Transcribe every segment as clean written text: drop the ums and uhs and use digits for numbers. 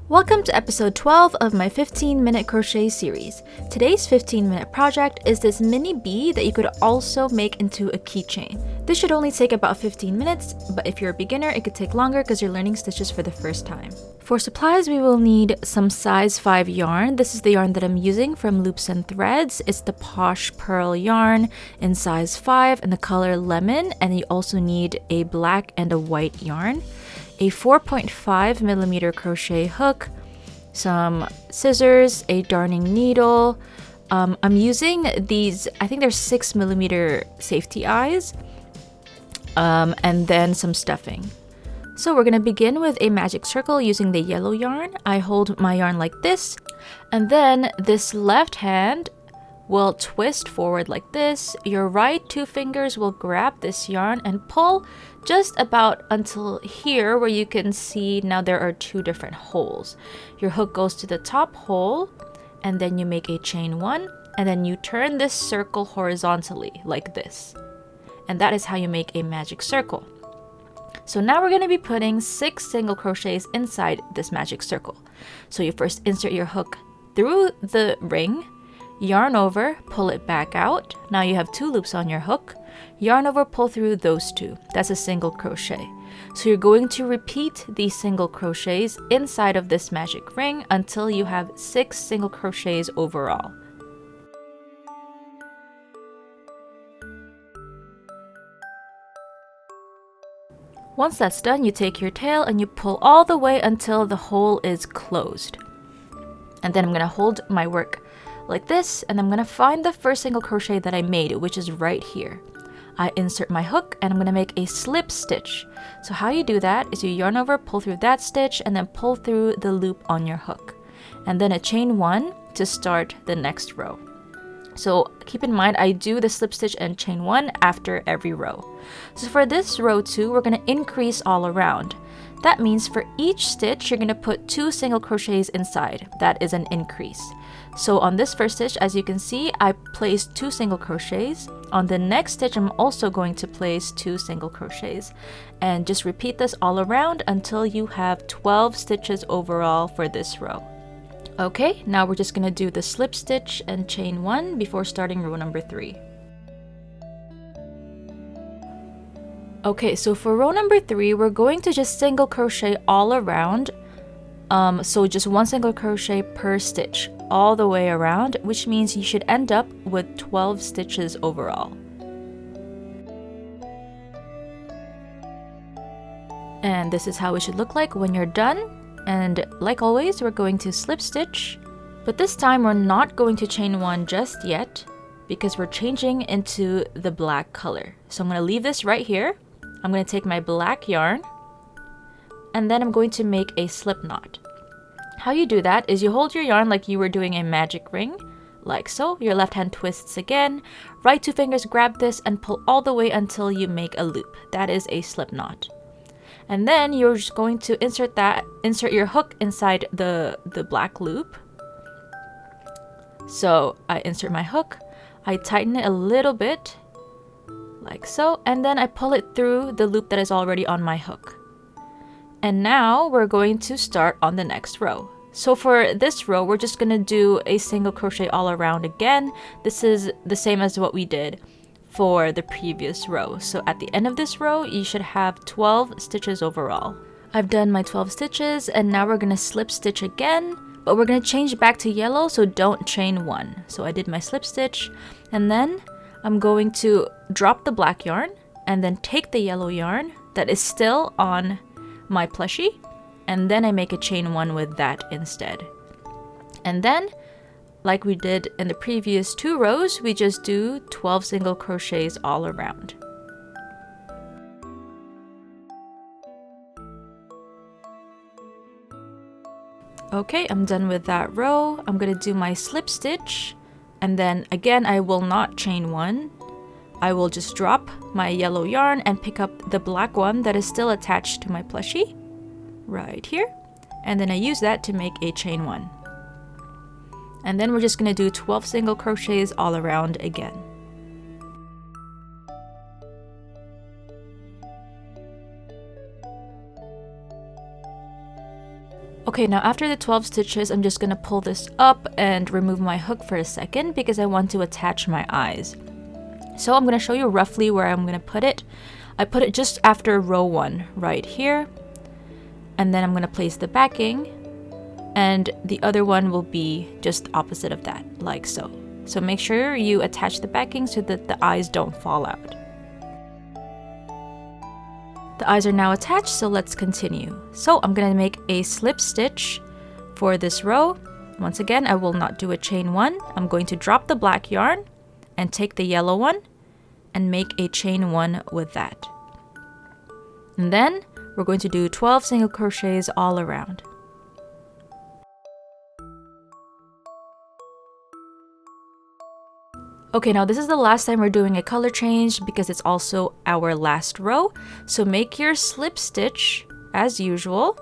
Welcome to episode 12 of my 15-minute crochet series. Today's 15-minute project is this mini bee that you could also make into a keychain. This should only take about 15 minutes, but if you're a beginner, it could take longer because you're learning stitches for the first time. For supplies, we will need some size 5 yarn. This is the yarn that I'm using from Loops and Threads. It's the Posh Pearl yarn in size 5 and the color lemon, and you also need a black and a white yarn. A 4.5 millimeter crochet hook, some scissors, a darning needle. I'm using these, I think they're 6 millimeter safety eyes, and then some stuffing. So we're gonna begin with a magic circle using the yellow yarn. I hold my yarn like this, and then this left hand will twist forward like this. Your right 2 fingers will grab this yarn and pull just about until here where you can see now there are 2 different holes. Your hook goes to the top hole and then you make a chain 1 and then you turn this circle horizontally like this. And that is how you make a magic circle. So now we're going to be putting 6 single crochets inside this magic circle. So you first insert your hook through the ring, yarn over, pull it back out. Now you have 2 loops on your hook. Yarn over, pull through those 2. That's a single crochet. So you're going to repeat these single crochets inside of this magic ring until you have 6 single crochets overall. Once that's done, you take your tail and you pull all the way until the hole is closed. And then I'm going to hold my work like this, and I'm gonna find the first single crochet that I made, which is right here. I insert my hook and I'm gonna make a slip stitch. So how you do that is you yarn over, pull through that stitch, and then pull through the loop on your hook. And then a chain 1 to start the next row. So keep in mind, I do the slip stitch and chain 1 after every row. So for this row 2, we're gonna increase all around. That means for each stitch, you're gonna put 2 single crochets inside. That is an increase. So on this first stitch, as you can see, I placed 2 single crochets. On the next stitch, I'm also going to place 2 single crochets. And just repeat this all around until you have 12 stitches overall for this row. Okay, now we're just gonna do the slip stitch and chain 1 before starting row number 3. Okay, so for row number 3, we're going to just single crochet all around. So just 1 single crochet per stitch all the way around, which means you should end up with 12 stitches overall. And this is how it should look like when you're done. And like always, we're going to slip stitch, but this time we're not going to chain 1 just yet because we're changing into the black color. So I'm going to leave this right here. I'm going to take my black yarn and then I'm going to make a slip knot. How you do that is you hold your yarn like you were doing a magic ring, like so. Your left hand twists again, right 2 fingers grab this and pull all the way until you make a loop. That is a slip knot. And then you're just going to insert your hook inside the black loop. So I insert my hook, I tighten it a little bit, like so, and then I pull it through the loop that is already on my hook. And now we're going to start on the next row. So for this row, we're just gonna do a single crochet all around again. This is the same as what we did for the previous row. So at the end of this row, you should have 12 stitches overall. I've done my 12 stitches and now we're gonna slip stitch again, but we're gonna change back to yellow, so don't chain 1. So I did my slip stitch and then I'm going to drop the black yarn and then take the yellow yarn that is still on my plushie, and then I make a chain 1 with that instead. And then, like we did in the previous 2 rows, we just do 12 single crochets all around. Okay, I'm done with that row. I'm gonna do my slip stitch, and then again, I will not chain 1. I will just drop my yellow yarn and pick up the black one that is still attached to my plushie, right here. And then I use that to make a chain 1. And then we're just gonna do 12 single crochets all around again. Okay, now after the 12 stitches, I'm just gonna pull this up and remove my hook for a second because I want to attach my eyes. So I'm gonna show you roughly where I'm gonna put it. I put it just after row 1, right here. And then I'm gonna place the backing, and the other one will be just opposite of that, like so. So make sure you attach the backing so that the eyes don't fall out. The eyes are now attached, so let's continue. So I'm gonna make a slip stitch for this row. Once again, I will not do a chain 1. I'm going to drop the black yarn and take the yellow one and make a chain 1 with that. And then we're going to do 12 single crochets all around. Okay, now this is the last time we're doing a color change because it's also our last row. So make your slip stitch as usual.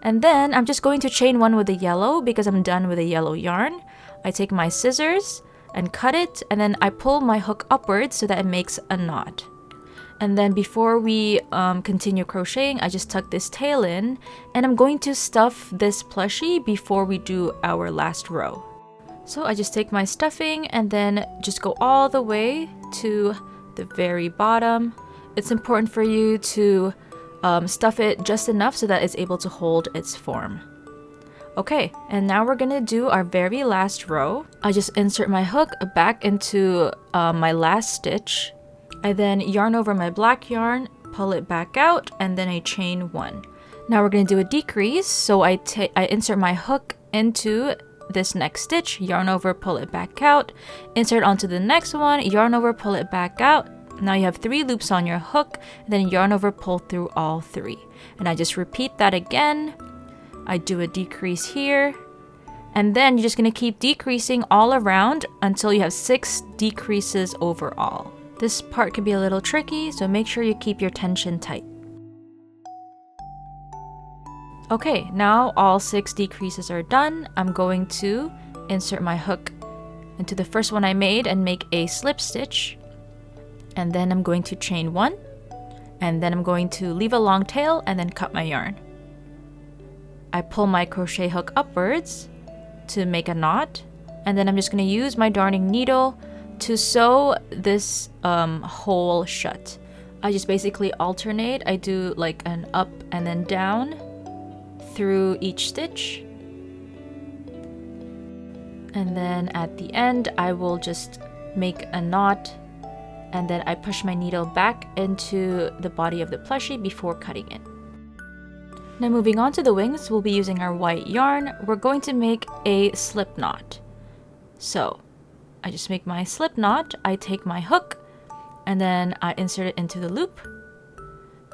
And then I'm just going to chain 1 with the yellow because I'm done with the yellow yarn. I take my scissors and cut it, and then I pull my hook upwards so that it makes a knot. And then before we continue crocheting, I just tuck this tail in, and I'm going to stuff this plushie before we do our last row. So I just take my stuffing and then just go all the way to the very bottom. It's important for you to stuff it just enough so that it's able to hold its form. Okay, and now we're gonna do our very last row. I just insert my hook back into my last stitch. I then yarn over my black yarn, pull it back out, and then I chain 1. Now we're gonna do a decrease, so I insert my hook into this next stitch, yarn over, pull it back out, insert onto the next one, yarn over, pull it back out. Now you have 3 loops on your hook, then yarn over, pull through all 3. And I just repeat that again. I do a decrease here, and then you're just gonna keep decreasing all around until you have 6 decreases overall. This part can be a little tricky, so make sure you keep your tension tight. Okay, now all 6 decreases are done. I'm going to insert my hook into the first one I made and make a slip stitch. And then I'm going to chain 1. And then I'm going to leave a long tail and then cut my yarn. I pull my crochet hook upwards to make a knot. And then I'm just going to use my darning needle to sew this hole shut. I just basically alternate. I do like an up and then down through each stitch. And then at the end, I will just make a knot, and then I push my needle back into the body of the plushie before cutting it. Now moving on to the wings, we'll be using our white yarn. We're going to make a slip knot. So I just make my slip knot, I take my hook, and then I insert it into the loop.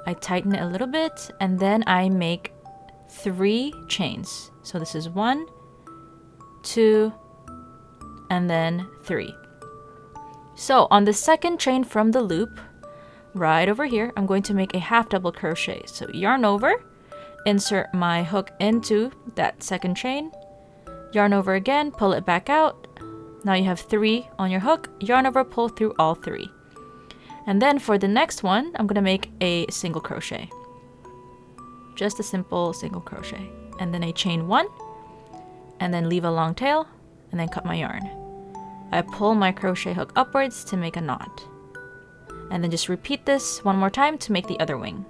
I tighten it a little bit, and then I make 3 chains. So this is 1, 2, and then 3. So on the second chain from the loop, right over here, I'm going to make a half double crochet. So yarn over, insert my hook into that second chain, yarn over again, pull it back out. Now you have 3 on your hook, yarn over, pull through all 3. And then for the next one, I'm going to make a single crochet. Just a simple single crochet. And then I chain 1, and then leave a long tail, and then cut my yarn. I pull my crochet hook upwards to make a knot. And then just repeat this one more time to make the other wing.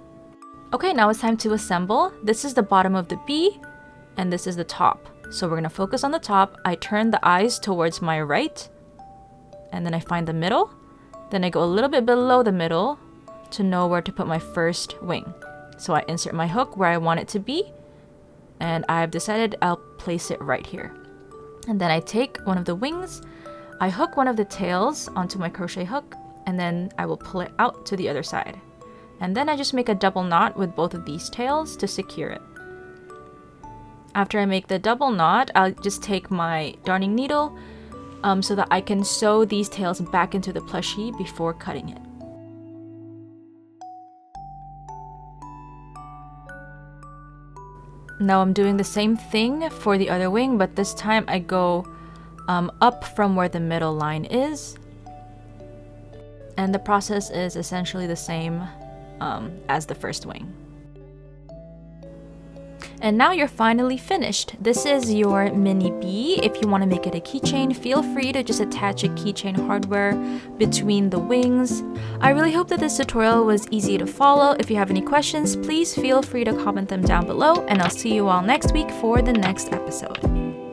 Okay, now it's time to assemble. This is the bottom of the bee, and this is the top. So we're going to focus on the top. I turn the eyes towards my right, and then I find the middle. Then I go a little bit below the middle to know where to put my first wing. So I insert my hook where I want it to be, and I've decided I'll place it right here. And then I take one of the wings, I hook one of the tails onto my crochet hook, and then I will pull it out to the other side. And then I just make a double knot with both of these tails to secure it. After I make the double knot, I'll just take my darning needle so that I can sew these tails back into the plushie before cutting it. Now I'm doing the same thing for the other wing, but this time I go up from where the middle line is. And the process is essentially the same as the first wing. And now you're finally finished. This is your mini bee. If you want to make it a keychain, feel free to just attach a keychain hardware between the wings. I really hope that this tutorial was easy to follow. If you have any questions, please feel free to comment them down below, and I'll see you all next week for the next episode.